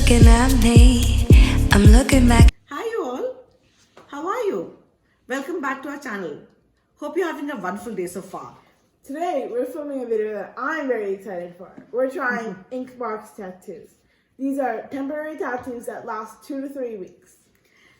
looking at me. I'm looking back. Hi, you all. How are you? Welcome back to our channel. Hope you're having a wonderful day so far. Today, we're filming a video that I'm very excited for. We're trying Inkbox tattoos. These are temporary tattoos that last 2 to 3 weeks.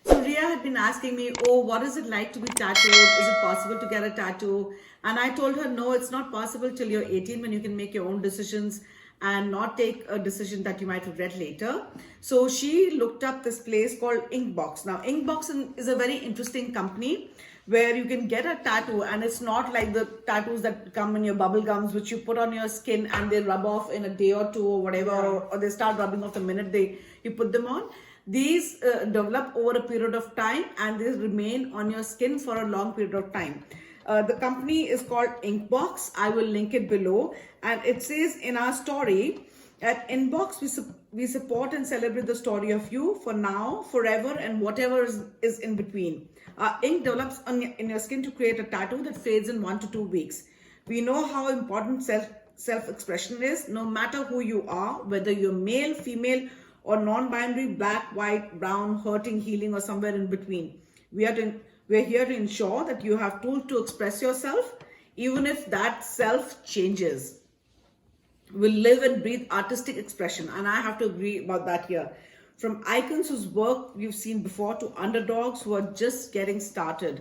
So, Ria had been asking me, oh, what is it like to be tattooed? Is it possible to get a tattoo? And I told her, no, it's not possible till you're 18 when you can make your own decisions and not take a decision that you might regret later. So she looked up this place called Inkbox. Now, Inkbox is a very interesting company where you can get a tattoo, and it's not like the tattoos that come in your bubble gums, which you put on your skin and they rub off in a day or two or whatever, or they start rubbing off the minute you put them on. These develop over a period of time and they remain on your skin for a long period of time. The company is called Inkbox. I will link it below. And it says in our story, at Inkbox, we support and celebrate the story of you for now, forever, and whatever is in between. Ink develops in your skin to create a tattoo that fades in 1 to 2 weeks. We know how important self-expression is, no matter who you are, whether you're male, female, or non-binary, black, white, brown, hurting, healing, or somewhere in between. We're here to ensure that you have tools to express yourself, even if that self changes. We'll live and breathe artistic expression, and I have to agree about that here. From icons whose work you've seen before to underdogs who are just getting started.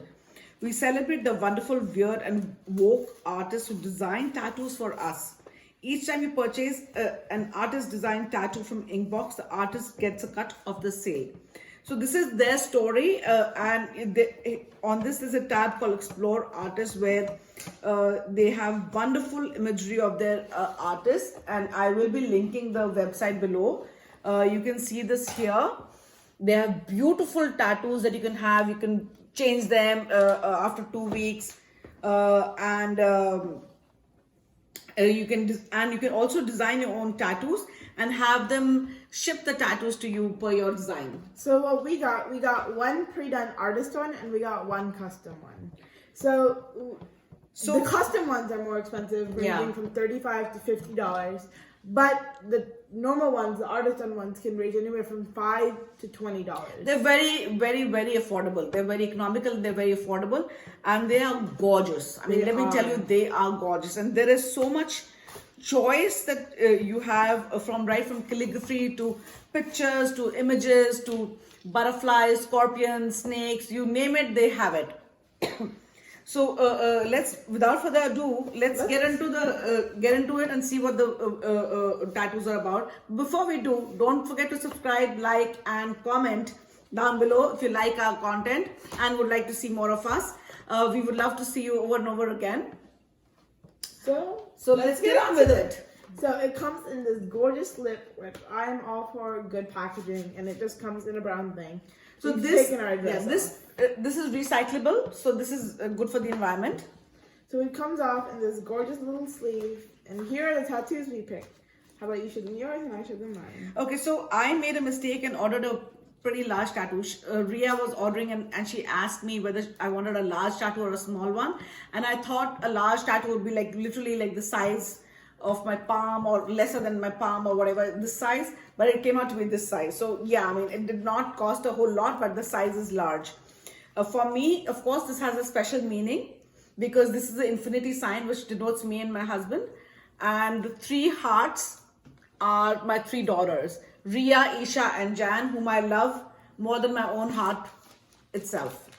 We celebrate the wonderful, weird, and woke artists who design tattoos for us. Each time you purchase an artist designed tattoo from Inkbox, the artist gets a cut of the sale. So this is their story, and on this is a tab called Explore Artists, where they have wonderful imagery of their artists, and I will be linking the website below. You can see this here. They have beautiful tattoos that you can have. You can change them after 2 weeks, you can also design your own tattoos and have them ship the tattoos to you per your design. So what we got one pre-done artist one and we got one custom one. So the custom ones are more expensive, ranging from $35 to $50. But the normal ones, the artist done ones, can range anywhere from $5 to $20. They're very, very, very affordable. They're very economical. They're very affordable, and they are gorgeous. I mean, let me tell you, they are gorgeous. And there is so much choice that you have from calligraphy to pictures to images to butterflies, scorpions, snakes, you name it, they have it. So let's, without further ado, let's get into it and see what the tattoos are about. Before we do, don't forget to subscribe, like, and comment down below if you like our content and would like to see more of us. We would love to see you over and over again. So let's get on with it. So it comes in this gorgeous slip, which I'm all for good packaging, and it just comes in a brown thing. So this is recyclable, so this is good for the environment. So it comes off in this gorgeous little sleeve, and here are the tattoos we picked. How about you show them yours and I show them mine? Okay, so I made a mistake and ordered a pretty large tattoo. Ria was ordering and she asked me whether I wanted a large tattoo or a small one, and I thought a large tattoo would be like literally like the size of my palm or lesser than my palm or whatever, this size, but it came out to be this size. So yeah, I mean, it did not cost a whole lot, but the size is large. For me, of course, this has a special meaning because this is the infinity sign which denotes me and my husband, and the 3 hearts are my 3 daughters, Ria, Isha, and Jan, whom I love more than my own heart itself.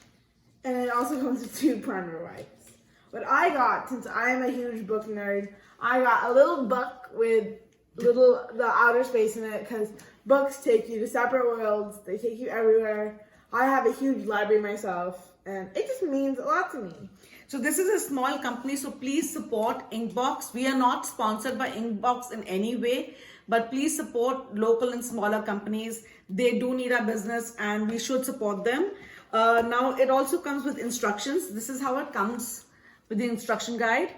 And it also comes with 2 primer wipes. What I got, since I am a huge book nerd, I got a little book with the outer space in it, because books take you to separate worlds. They take you everywhere. I have a huge library myself, and it just means a lot to me. So this is a small company, so please support Inkbox. We are not sponsored by Inkbox in any way, but please support local and smaller companies. They do need our business and we should support them. Now it also comes with instructions. This is how it comes with the instruction guide.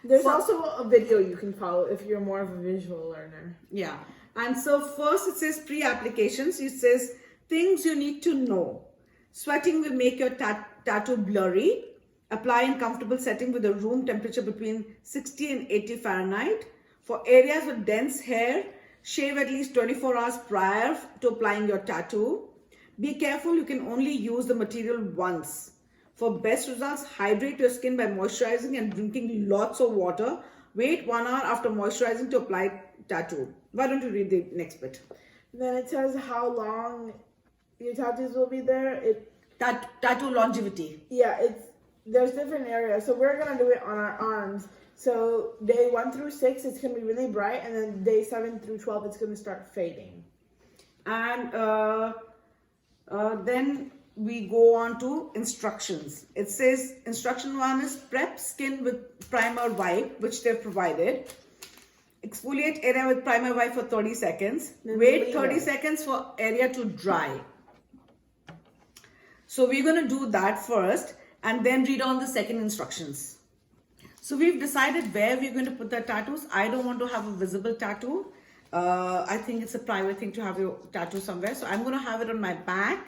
There's also a video you can follow if you're more of a visual learner. Yeah. And so first it says pre-applications. It says things you need to know. Sweating will make your tattoo blurry. Apply in comfortable setting with a room temperature between 60 and 80 Fahrenheit. For areas with dense hair, Shave at least 24 hours prior to applying your tattoo. Be careful, you can only use the material once. For best results, hydrate your skin by moisturizing and drinking lots of water. Wait 1 hour after moisturizing to apply tattoo. Why don't you read the next bit? Then it says how long your tattoos will be there. Tattoo longevity. There's different areas. So we're gonna do it on our arms. So day 1 through 6, it's gonna be really bright, and then day 7 through 12, it's gonna start fading. And then we go on to instructions. It says instruction 1 is prep skin with primer wipe, which they've provided. Exfoliate area with primer wipe for 30 seconds. Wait 30 seconds for area to dry. So we're going to do that first and then read on the second instructions. So we've decided where we're going to put the tattoos. I don't want to have a visible tattoo. I think it's a private thing to have your tattoo somewhere. So I'm going to have it on my back.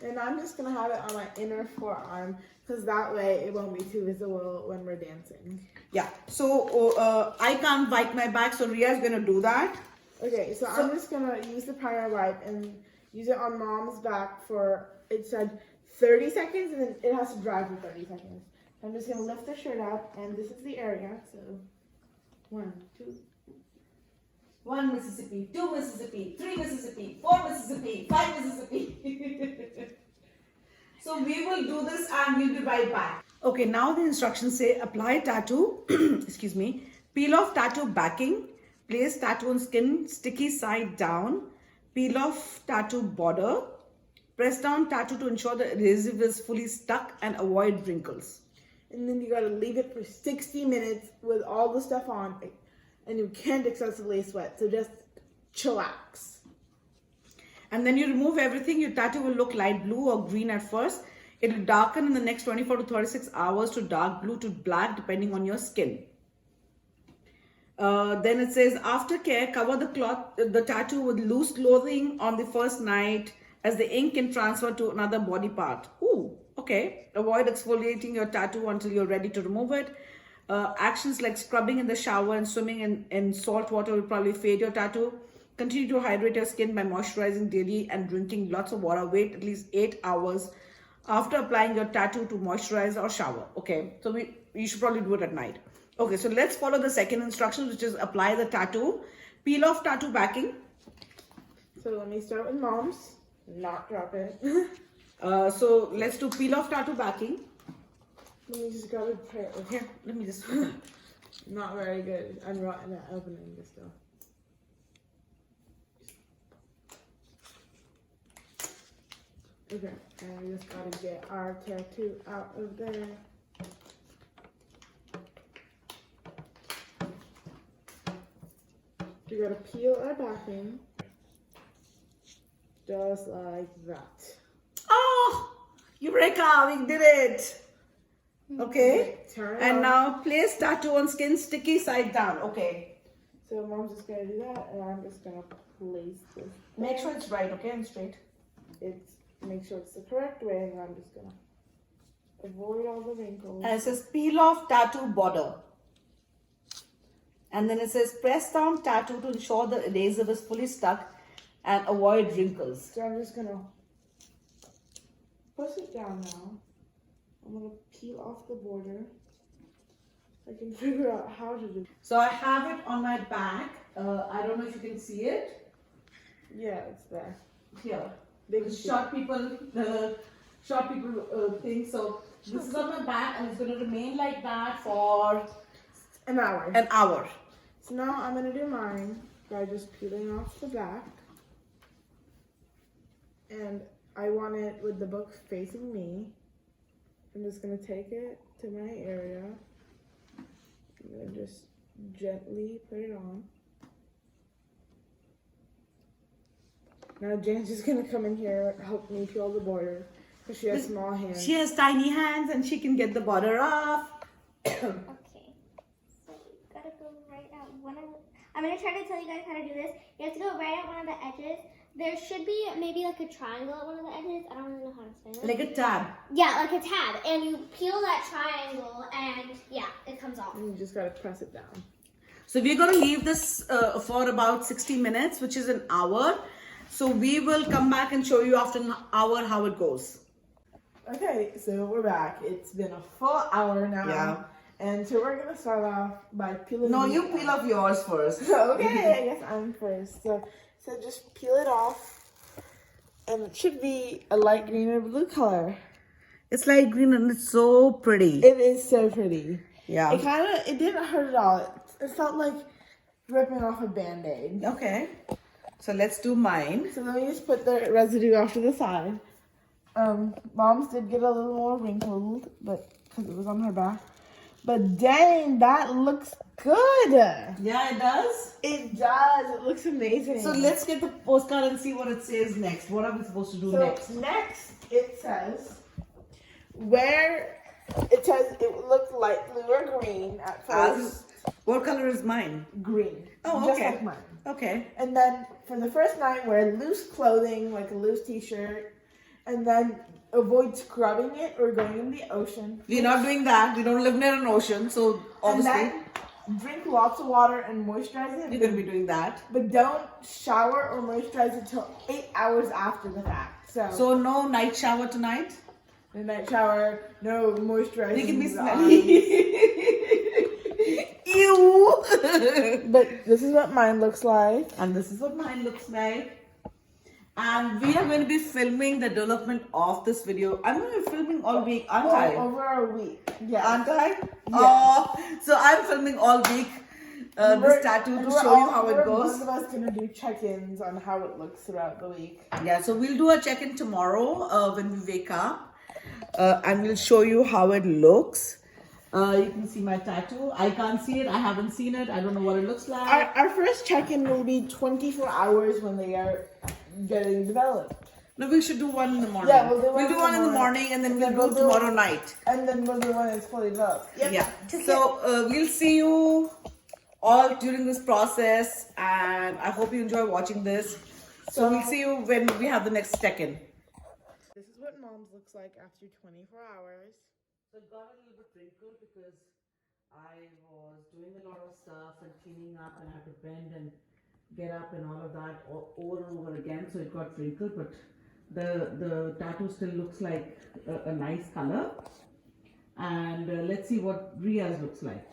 And I'm just going to have it on my inner forearm, because that way it won't be too visible when we're dancing. Yeah. So I can't wipe my back, so Ria's going to do that. Okay, so I'm just going to use the primer wipe and use it on Mom's back for, it said 30 seconds, and then it has to dry for 30 seconds. I'm just going to lift the shirt up, and this is the area. So 1, 2, 1 Mississippi, 2 Mississippi, 3 Mississippi, 4 Mississippi, 5 Mississippi. So we will do this and we'll be right back. Okay, now the instructions say apply tattoo, excuse me, peel off tattoo backing, place tattoo on skin, sticky side down, peel off tattoo border, press down tattoo to ensure the adhesive is fully stuck and avoid wrinkles. And then you got to leave it for 60 minutes with all the stuff on, and you can't excessively sweat, so just chillax. And then you remove everything. Your tattoo will look light blue or green at first. It will darken in the next 24 to 36 hours to dark blue to black depending on your skin. Then it says aftercare, cover the tattoo with loose clothing on the first night as the ink can transfer to another body part. Ooh, okay. Avoid exfoliating your tattoo until you're ready to remove it. Actions like scrubbing in the shower and swimming in salt water will probably fade your tattoo. Continue to hydrate your skin by moisturizing daily and drinking lots of water. Wait at least 8 hours after applying your tattoo to moisturize or shower. Okay, so you should probably do it at night. Okay, so let's follow the second instruction, which is apply the tattoo. Peel off tattoo backing. So let me start with Mom's. Not drop it. So let's do peel off tattoo backing. Let me just grab a tray. Here, let me just. Not very good. I'm rotten at opening this stuff. Okay, and we just gotta get our tattoo out of there. We gotta peel our backing. Just like that. Oh, Eureka, we did it. Okay, Turn and on. now place tattoo on skin, sticky side down. Okay, So Mom's just gonna do that, and I'm just gonna place this. make sure it's right, okay, and straight. Make sure it's the correct way, and I'm just gonna avoid all the wrinkles. And it says peel off tattoo border. And then it says press down tattoo to ensure the adhesive is fully stuck and avoid wrinkles. So I'm just gonna push it down now. I'm gonna peel off the border. I can figure out how to do. So I have it on my back. I don't know if you can see it. Yeah, it's there. Here. Big The sheet. short people thing. So this is on my back and it's going to remain like that for An hour. an hour. So now I'm gonna do mine by just peeling off the back. And I want it with the book facing me. I'm just gonna take it to my area. I'm gonna just gently put it on. Now Jane's just gonna come in here, help me peel the border, because she has small hands. She has tiny hands and she can get the border off. Okay, so you gotta go right at one of. I'm gonna try to tell you guys how to do this. You have to go right at one of the edges. There should be maybe like a triangle at one of the edges. I don't really know how to explain it. Like a tab. Yeah, like a tab, and you peel that triangle, and yeah, it comes off. And you just gotta press it down. So we're going to leave this for about 60 minutes, which is an hour. So we will come back and show you after an hour how it goes. Okay, so we're back. It's been a full hour now. Yeah. And so we're gonna start off by peeling. No, the you meat peel off. off yours first. Okay, I guess I'm first. So just peel it off, and it should be a light green or blue color. It's light green and it's so pretty. It is so pretty. Yeah. It didn't hurt at all. It felt like ripping off a Band-Aid. Okay. So let's do mine. So let me just put the residue off to the side. Mom's did get a little more wrinkled, but because it was on her back. But dang, that looks good. Yeah, it does. It does. It looks amazing. So let's get the postcard and see what it says next. What are we supposed to do next? Next, it says it would look light blue or green at first. What color is mine? Green. Oh, just okay. like mine. Okay. And then for the first night, wear loose clothing, like a loose t-shirt, and then avoid scrubbing it or going in the ocean. We're not doing that. We don't live near an ocean, so obviously And then drink lots of water and moisturize it. we're going to be doing that. But don't shower or moisturize it till 8 hours after the fact. So no night shower tonight? The night shower, no moisturizing. We can be the smelly. Ew. eyes. But this is what mine looks like. And this is what mine looks like. And we are going to be filming the development of this video. I'm going to be filming all week, aren't I? Over a week. Yeah. Aren't I? Oh, so I'm filming all week this tattoo to show you how it goes. Both of us going to do check-ins on how it looks throughout the week. Yeah, so we'll do a check-in tomorrow when we wake up. And we'll show you how it looks. You can see my tattoo. I can't see it. I haven't seen it. I don't know what it looks like. Our first check-in will be 24 hours when they are getting developed. No, we should do one in the morning. Yeah, we'll do one in the morning and then we'll do tomorrow night. And then we'll do one that's fully developed. Yep. Yeah. So we'll see you all during this process, and I hope you enjoy watching this. So we'll see you when we have the next check-in. This is what Mom's looks like after 24 hours. So it got a little bit wrinkled because I was doing a lot of stuff and cleaning up, and I had to bend and get up and all of that over and over again. So it got wrinkled, but the tattoo still looks like a nice color. And let's see what Ria's looks like.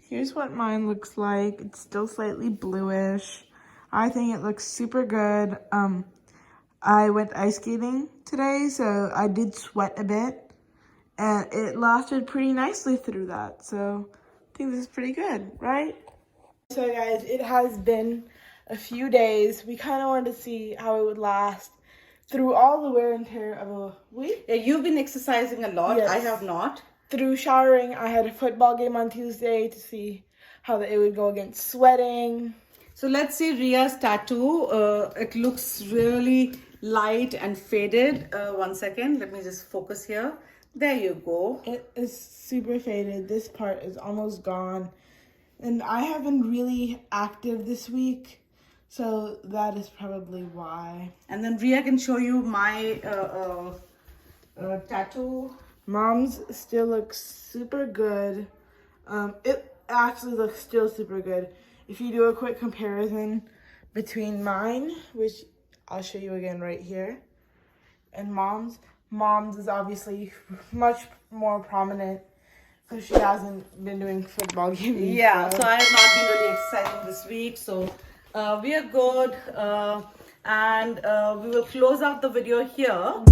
Here's what mine looks like. It's still slightly bluish. I think it looks super good. I went ice skating today, so I did sweat a bit, and it lasted pretty nicely through that. So I think this is pretty good, right? So guys, it has been a few days. We kind of wanted to see how it would last through all the wear and tear of a week. Yeah, you've been exercising a lot. Yes. I have not. Through showering, I had a football game on Tuesday to see how it would go against sweating. So let's see Ria's tattoo. It looks really light and faded. 1 second. Let me just focus here. There you go. It is super faded. This part is almost gone. And I have been really active this week, so that is probably why. And then Ria can show you my tattoo. Mom's still looks super good. It actually looks still super good. If you do a quick comparison between mine, which I'll show you again right here, and Mom's is obviously much more prominent because she hasn't been doing football games. Yeah, so I have not been really exercising this week. So we are good. And we will close out the video here.